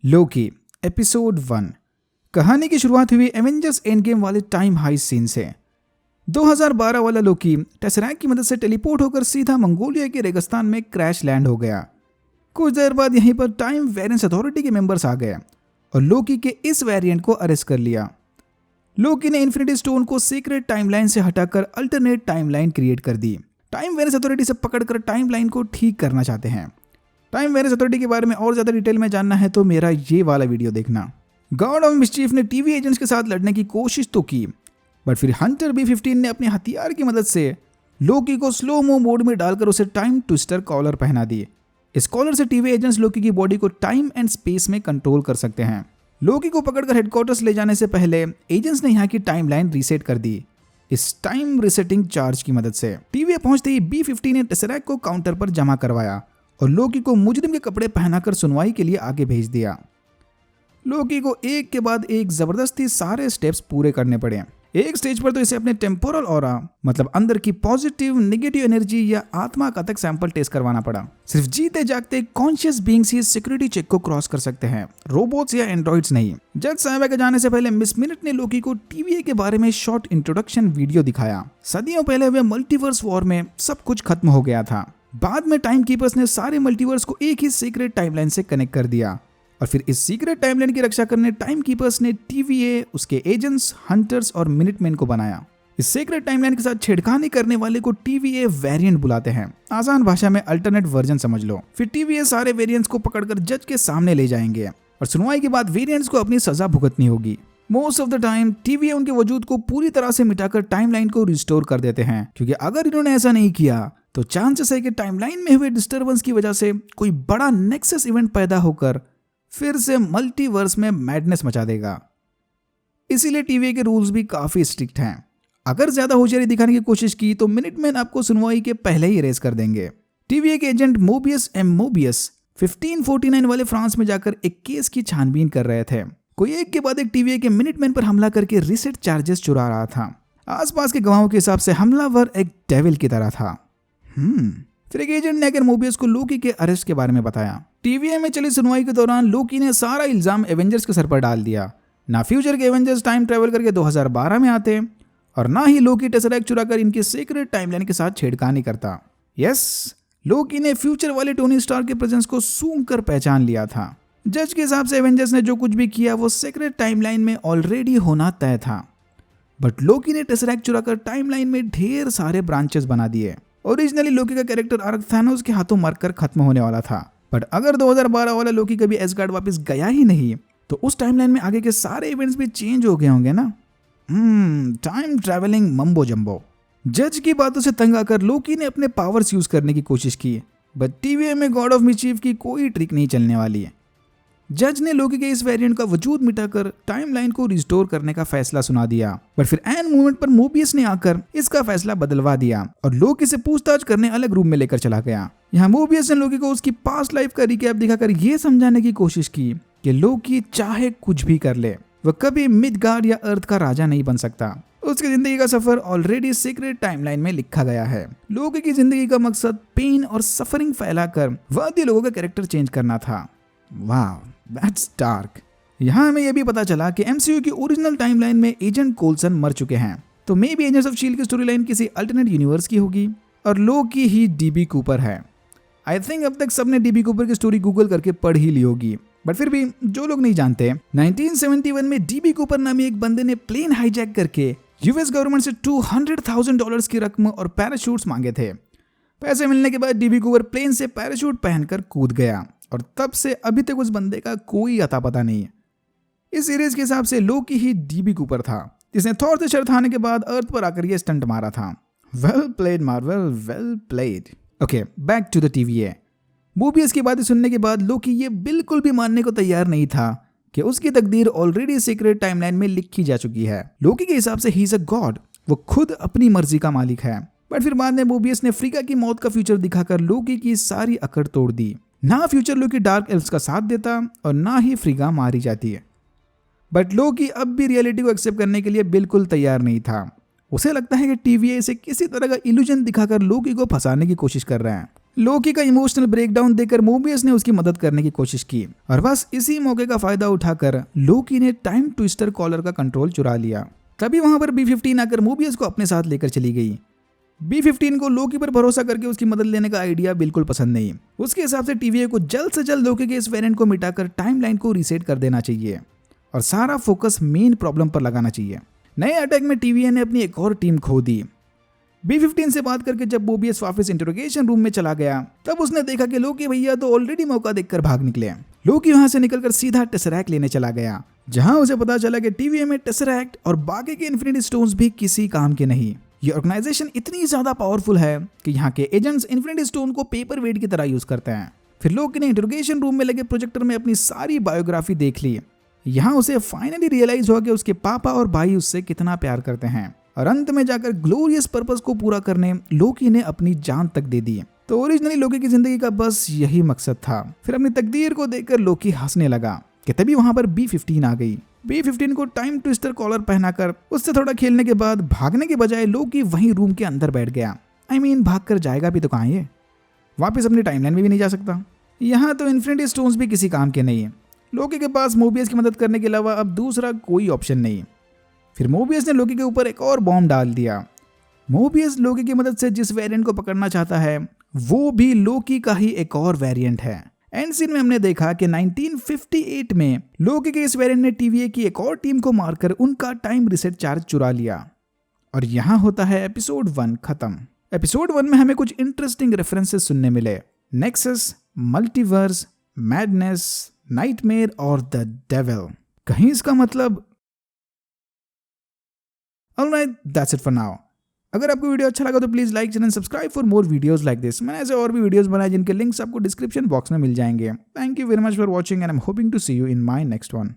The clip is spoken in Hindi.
लोकी एपिसोड 1। कहानी की शुरुआत हुई एवेंजर्स एंड गेम वाले टाइम हाई सीन से। 2012 वाला लोकी टेसरैक्ट की मदद से टेलीपोर्ट होकर सीधा मंगोलिया के रेगिस्तान में क्रैश लैंड हो गया। कुछ देर बाद यहीं पर टाइम वेरिएंस अथॉरिटी के मेंबर्स आ गए और लोकी के इस वेरिएंट को अरेस्ट कर लिया। लोकी ने इन्फिनिटी स्टोन को सीक्रेट टाइमलाइन से हटाकर अल्टरनेट टाइमलाइन क्रिएट कर दी। टाइम वेरिएंस अथॉरिटी से पकड़कर टाइमलाइन को ठीक करना चाहते हैं। टाइम वेरिएंस अथॉरिटी के बारे में और ज्यादा डिटेल में जानना है तो मेरा ये वाला वीडियो देखना। गॉड ऑफ मिस्चीफ ने टीवी एजेंट्स के साथ लड़ने की कोशिश तो की, बट फिर हंटर B-15 ने अपने हथियार की मदद से लोकी को स्लो मो मोड में डालकर उसे टाइम ट्विस्टर कॉलर पहना दी। इस कॉलर से टीवी एजेंट्स लोकी की बॉडी को टाइम एंड स्पेस में कंट्रोल कर सकते हैं। लोकी को पकड़कर हेडक्वार्टर्स ले जाने से पहले एजेंट्स ने यहाँ की टाइमलाइन रीसेट कर दी। इस टाइम रिसेटिंग चार्ज की मदद से टीवी पहुंचते ही B-15 ने टेसरैक्ट को काउंटर पर जमा करवाया और लोकी को मुजरिम के कपड़े पहनाकर सुनवाई के लिए आगे भेज दिया। लोकी को एक के बाद एक जबरदस्ती सारे स्टेप्स पूरे करने पड़े। एक स्टेज पर तो इसे अपने टेम्पोरल ऑरा मतलब अंदर की पॉजिटिव नेगेटिव एनर्जी या आत्मा का तक सैंपल टेस्ट करवाना पड़ा। सिर्फ जीते जागते कॉन्शियस बीइंग्स ही सिक्योरिटी चेक को क्रॉस कर सकते हैं, रोबोट्स या एंड्रॉइड्स नहीं। जज साहिबा के जाने से पहले मिस मिनट ने लोकी को टीवीए के बारे में शॉर्ट इंट्रोडक्शन वीडियो दिखाया। सदियों पहले हुए मल्टीवर्स वॉर में सब कुछ खत्म हो गया था। बाद में टाइम कीपर्स ने सारे मल्टीवर्स को एक ही सीक्रेट टाइमलाइन से कनेक्ट कर दिया और फिर इस सीक्रेट टाइमलाइन की रक्षा करने टाइम कीपर्स ने टीवीए, उसके एजेंट्स, हंटर्स और मिनटमैन को बनाया। इस सीक्रेट टाइमलाइन के साथ छेड़खानी करने वाले को टीवीए वेरिएंट बुलाते हैं। आसान भाषा में अल्टरनेट वर्जन समझ लो। फिर टीवीए सारे वेरिएंट्स को पकड़कर जज के सामने ले जाएंगे और सुनवाई के बाद वेरिएंट्स को अपनी सजा भुगतनी होगी। Most of the time TVA उनके वजूद को पूरी तरह से मिटाकर टाइमलाइन को रिस्टोर कर देते हैं, क्योंकि अगर इन्होंने ऐसा नहीं किया तो चांसेस है कि टाइमलाइन में हुए डिस्टर्बेंस की वजह से कोई बड़ा नेक्सस इवेंट पैदा होकर फिर से मल्टीवर्स में मैडनेस मचा देगा। इसीलिए टीवीए के रूल्स भी काफी स्ट्रिक्ट हैं। अगर ज्यादा होशियारी दिखाने की कोशिश की तो मिनटमैन आपको सुनवाई के पहले ही इरेज कर देंगे। टीवीए के एजेंट मोबियस 1549 वाले फ्रांस में जाकर एक केस की छानबीन कर रहे थे। कोई एक के बाद एक टीवीए के मिनटमैन पर हमला करके रीसेट चार्जेस चुरा रहा था। आसपास के गवाहों के हिसाब से हमलावर एक डेविल की तरह था। फिर एक एजेंट ने आकर मोबियस को लोकी के अरेस्ट के बारे में बताया। टीवीए में चली सुनवाई के दौरान लोकी ने सारा इल्जाम एवेंजर्स के सर पर डाल दिया। ना फ्यूचर के एवेंजर्स टाइम ट्रेवल करके 2012 में आते और ना ही लोकी टेसरैक्ट चुराकर इनकी सीक्रेट टाइमलाइन के साथ छेड़खानी करता। यस, लोकी ने फ्यूचर वाले टोनी स्टार्क के प्रेजेंस को सूंघ कर पहचान लिया था। जज के हिसाब से एवेंजर्स ने जो कुछ भी किया वो सीक्रेट टाइमलाइन में ऑलरेडी होना तय था, बट लोकी ने टेसरैक्ट चुराकर टाइमलाइन में ढेर सारे ब्रांचेस बना दिए। ओरिजिनली लोकी का कैरेक्टर आर्क थानोस के हाथों मरकर खत्म होने वाला था, बट अगर 2012 वाला लोकी कभी एसगार्ड वापस गया ही नहीं तो उस टाइमलाइन में आगे के सारे इवेंट्स भी चेंज हो गए होंगे ना। Time travelling mumbo jumbo. जज की बातों से तंग आकर लोकी ने अपने पावर्स यूज करने की कोशिश की, बट टीवीए में गॉड ऑफ मिचीफ की कोई ट्रिक नहीं चलने वाली है। जज ने लोकी के इस वेरिएंट का वजूद मिटाकर टाइमलाइन को रिस्टोर करने का फैसला सुना दिया, पर फिर एन मोमेंट पर मोबियस ने आकर इसका फैसला बदलवा दिया और लोकी से पूछताछ करने अलग रूम में लेकर चला गया। यहाँ मोबियस ने लोकी को उसकी पास्ट लाइफ का रिकैप दिखाकर यह समझाने की कोशिश की कि लोकी चाहे कुछ भी कर ले, वह कभी मिडगार्ड या अर्थ का राजा नहीं बन सकता। उसकी जिंदगी का सफर ऑलरेडी सीक्रेट टाइमलाइन में लिखा गया है। लोकी की जिंदगी का मकसद पेन और सफरिंग फैलाकर वादी लोगों का कैरेक्टर चेंज करना था। वाह, दैट्स डार्क। यहाँ हमें यह भी पता चला कि MCU की ओरिजिनल टाइमलाइन में एजेंट कोल्सन मर चुके हैं, तो may be agents of shield की स्टोरी लाइन किसी अल्टरनेट यूनिवर्स की होगी और लोकी ही DB कूपर है। आई थिंक अब तक सबने DB कूपर की स्टोरी गूगल करके पढ़ ही ली होगी, बट फिर भी जो लोग नहीं जानते, 1971 में DB कूपर नामी एक बंदे ने प्लेन हाईजैक करके US गवर्नमेंट से $200,000 की रकम और पैराशूट्स मांगे थे। पैसे मिलने के बाद DB कूपर प्लेन से पैराशूट पहनकर कूद गया और तब से अभी तक उस बंदे का कोई अता पता नहीं है। इस सीरीज के हिसाब से लोकी ही DB कूपर था, जिसने थॉर से शर्त हारने के बाद अर्थ पर आकर यह स्टंट मारा था। Well played Marvel, well played. Okay, back to the TVA. Mobius की बातें सुनने के बाद लोकी ये बिल्कुल भी मानने को तैयार नहीं था कि उसकी तकदीर ऑलरेडी सीक्रेट टाइमलाइन में लिखी जा चुकी है। लोकी के हिसाब से ही इज अ गॉड, वो खुद अपनी मर्जी का मालिक है। बट फिर बाद में मोबियस ने फ्रीगा की मौत का फ्यूचर दिखाकर लोकी की सारी अकड़ तोड़ दी। ना फ्यूचर लोकी डार्क एल्व्स का साथ देता और ना ही फ्रीगा मारी जाती है। बट लोकी अब भी रियलिटी को एक्सेप्ट करने के लिए बिल्कुल तैयार नहीं था। उसे लगता है कि टीवीए इसे किसी तरह का इल्यूजन दिखाकर लोकी को फंसाने की कोशिश कर रहे हैं। लोकी का इमोशनल ब्रेकडाउन देखकर मोबियस ने उसकी मदद करने की कोशिश की और बस इसी मौके का फायदा उठाकर लोकी ने टाइम ट्विस्टर कॉलर का कंट्रोल चुरा लिया। तभी वहां पर B-15 आकर मोबियस को अपने साथ लेकर चली गई। B-15 को लोकी पर भरोसा करके उसकी मदद लेने का आइडिया बिल्कुल पसंद नहीं। उसके हिसाब से TVA को जल्द से जल्द लोकी के इस वेरिएंट को मिटाकर टाइमलाइन को रीसेट कर देना चाहिए और सारा फोकस मेन प्रॉब्लम पर लगाना चाहिए। नए अटैक में TVA ने अपनी एक और टीम खो दी। B-15 से बात करके जब मोबियस वापस इंटरोगेशन रूम में चला गया तब उसने देखा कि लोकी भैया तो ऑलरेडी मौका देखकर भाग निकले। लोकी वहां से निकलकर सीधा टेसरैक्ट लेने चला गया, जहां उसे पता चला कि TVA में टेसरैक्ट और बाकी के इन्फिनिटी स्टोन्स भी किसी काम के नहीं। ये ऑर्गेनाइजेशन इतनी ज्यादा पावरफुल है कि यहाँ के एजेंट्स इन्फिनिटी स्टोन को पेपर वेट की तरह यूज करते हैं। फिर लोकी ने इंटरोगेशन रूम में लगे प्रोजेक्टर में अपनी सारी बायोग्राफी देख ली। यहाँ उसे फाइनली रियलाइज हुआ कि उसके पापा और भाई उससे कितना प्यार करते हैं और अंत में जाकर ग्लोरियस पर्पस को पूरा करने लोकी ने अपनी जान तक दे दी। तो ओरिजिनली लोकी की जिंदगी का बस यही मकसद था। फिर अपनी तकदीर को देखकर लोकी हंसने लगा कि तभी वहां पर B-15 आ गई। B-15 को टाइम ट्विस्टर कॉलर पहनाकर उससे थोड़ा खेलने के बाद भागने के बजाय लोकी वहीं रूम के अंदर बैठ गया। भाग कर जाएगा भी तो कहाँ ये, वापस अपनी टाइमलाइन में भी नहीं जा सकता। यहाँ तो इन्फिनिटी स्टोन्स भी किसी काम के नहीं है। लोकी के पास मोबियस की मदद करने के अलावा अब दूसरा कोई ऑप्शन नहीं। फिर मोबियस ने लोकी के ऊपर एक और बॉम्ब डाल दिया। मोबियस लोकी की मदद से जिस वेरिएंट को पकड़ना चाहता है वो भी लोकी का ही एक और वेरिएंट है। एंड सीन में हमने देखा कि 1958 में लोकी के इस वेरिएंट ने TVA की एक और टीम को मारकर उनका टाइम रिसेट चार्ज चुरा लिया। और यहाँ होता है एपिसोड 1 खत्म। एपिसोड 1 में हमें कुछ इंटरेस्टिंग रेफरेंसेस सुनने मिले। नेक्सस, मल्टीवर्स, मैडनेस, नाइटमेयर और द डेविल। कहीं इसका मतलब alright, that's it for now. अगर आपको वीडियो अच्छा लगा तो please like channel, subscribe for more videos like this. मैंने ऐसे और भी वीडियोस बनाए जिनके लिंक्स आपको डिस्क्रिप्शन बॉक्स में मिल जाएंगे। Thank you very much for watching and I am hoping to see you in my next one.